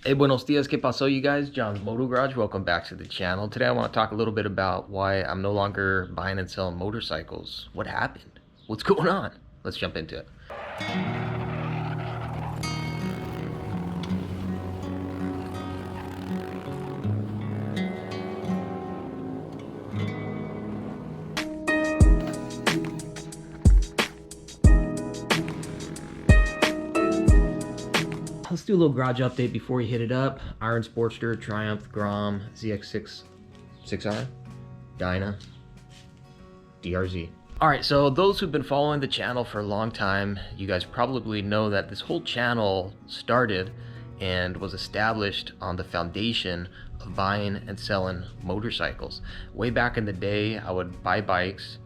Hey, buenos dias, ¿qué pasó, you guys? John's Moto Garage. Welcome back to the channel. Today I want to talk a little bit about why I'm no longer buying and selling motorcycles. What happened? What's going on? Let's jump into it. Let's do a little garage update before we hit it up. Iron Sportster, Triumph, Grom, ZX6, 6R, Dyna, DRZ. Alright, so those who've been following the channel for a long time, you guys probably know that this whole channel started and was established on the foundation of buying and selling motorcycles. Way back in the day, I would buy bikes,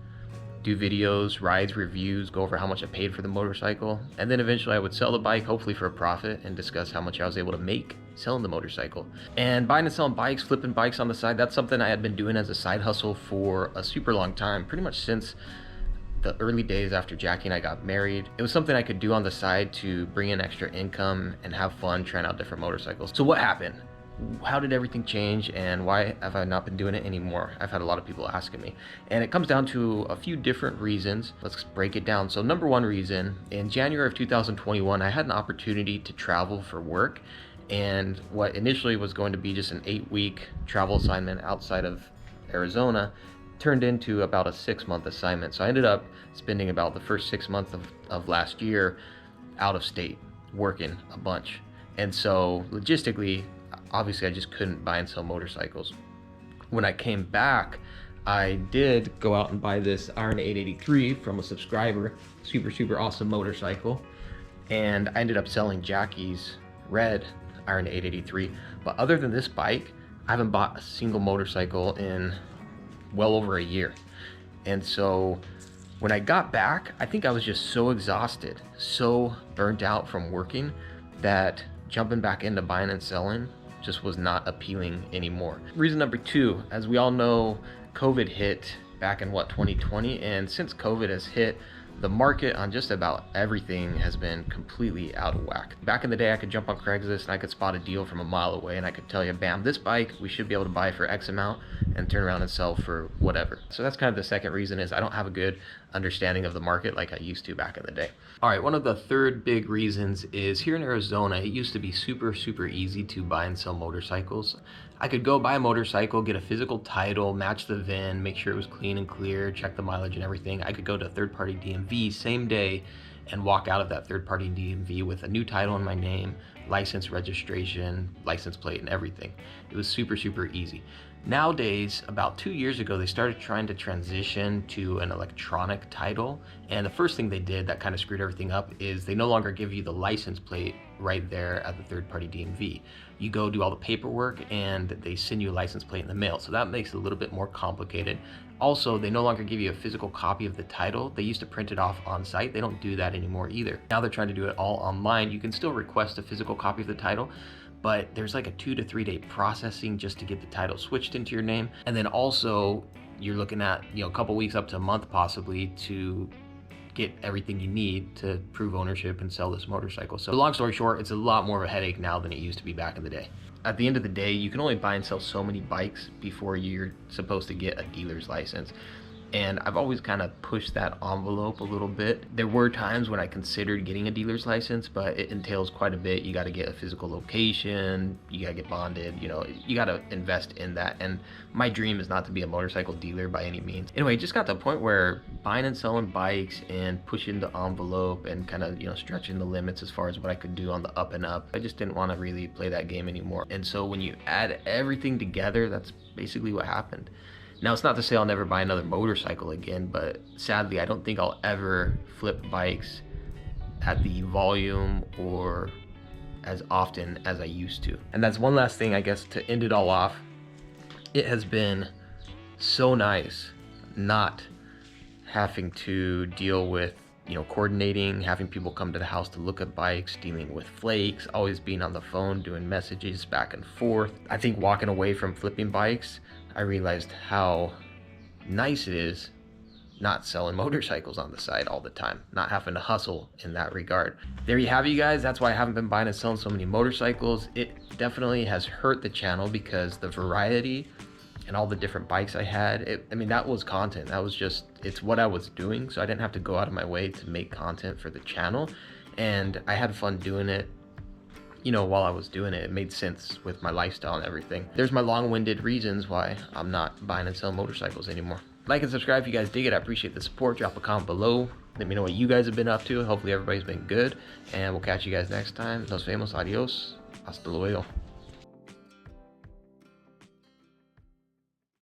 do videos, rides, reviews, go over how much I paid for the motorcycle, and then eventually I would sell the bike, hopefully for a profit, and discuss how much I was able to make selling the motorcycle. And buying and selling bikes, flipping bikes on the side, that's something I had been doing as a side hustle for a super long time, pretty much since the early days after Jackie and I got married. It was something I could do on the side to bring in extra income and have fun trying out different motorcycles. So what happened? How did everything change, and why have I not been doing it anymore? I've had a lot of people asking me, and it comes down to a few different reasons. Let's break it down. So number one reason, in January of 2021, I had an opportunity to travel for work, and what initially was going to be just an 8-week travel assignment outside of Arizona turned into about a 6-month assignment. So I ended up spending about the first 6 months of last year out of state working a bunch. And so logistically, obviously I just couldn't buy and sell motorcycles. When I came back, I did go out and buy this Iron 883 from a subscriber, super awesome motorcycle. And I ended up selling Jackie's red Iron 883. But other than this bike, I haven't bought a single motorcycle in well over a year. And so when I got back, I think I was just so exhausted, so burnt out from working, that jumping back into buying and selling just was not appealing anymore. Reason number two, as we all know, COVID hit back in 2020, and since COVID has hit, the market on just about everything has been completely out of whack. Back in the day, I could jump on Craigslist and I could spot a deal from a mile away, and I could tell you, bam, this bike we should be able to buy for X amount and turn around and sell for whatever. So that's kind of the second reason, is I don't have a good understanding of the market like I used to back in the day. All right, one of the third big reasons is here in Arizona, it used to be super easy to buy and sell motorcycles. I could go buy a motorcycle, get a physical title, match the VIN, make sure it was clean and clear, check the mileage and everything. I could go to a third-party DMV same day and walk out of that third-party DMV with a new title in my name, license, registration, license plate, and everything. It was super easy. Nowadays, about 2 years ago, they started trying to transition to an electronic title, and the first thing they did that kind of screwed everything up is they no longer give you the license plate right there at the third-party DMV. You go do all the paperwork and they send you a license plate in the mail, so that makes it a little bit more complicated. Also, they no longer give you a physical copy of the title. They used to print it off on site. They don't do that anymore either. Now they're trying to do it all online. You can still request a physical copy of the title, but there's like a 2 to 3 day processing just to get the title switched into your name. And then also you're looking at, a couple weeks up to a month possibly to get everything you need to prove ownership and sell this motorcycle. So long story short, it's a lot more of a headache now than it used to be back in the day. At the end of the day, you can only buy and sell so many bikes before you're supposed to get a dealer's license. And I've always kind of pushed that envelope a little bit. There were times when I considered getting a dealer's license, but it entails quite a bit. You got to get a physical location, you got to get bonded, you got to invest in that. And my dream is not to be a motorcycle dealer by any means. Anyway, it just got to the point where buying and selling bikes and pushing the envelope and kind of, stretching the limits as far as what I could do on the up and up, I just didn't want to really play that game anymore. And so when you add everything together, that's basically what happened. Now, it's not to say I'll never buy another motorcycle again, but sadly, I don't think I'll ever flip bikes at the volume or as often as I used to. And that's one last thing, I guess, to end it all off. It has been so nice not having to deal with, coordinating, having people come to the house to look at bikes, dealing with flakes, always being on the phone, doing messages back and forth. I think walking away from flipping bikes, I realized how nice it is not selling motorcycles on the side all the time, not having to hustle in that regard. There you have it, you guys. That's why I haven't been buying and selling so many motorcycles. It definitely has hurt the channel because the variety and all the different bikes I had, I mean, that was content. That was just, it's what I was doing. So I didn't have to go out of my way to make content for the channel. And I had fun doing it. You know, while I was doing it, it made sense with my lifestyle and everything. There's my long-winded reasons why I'm not buying and selling motorcycles anymore. Like and subscribe if you guys dig it. I appreciate the support. Drop a comment below. Let me know what you guys have been up to. Hopefully everybody's been good. And we'll catch you guys next time. Nos vemos. Adios. Hasta luego.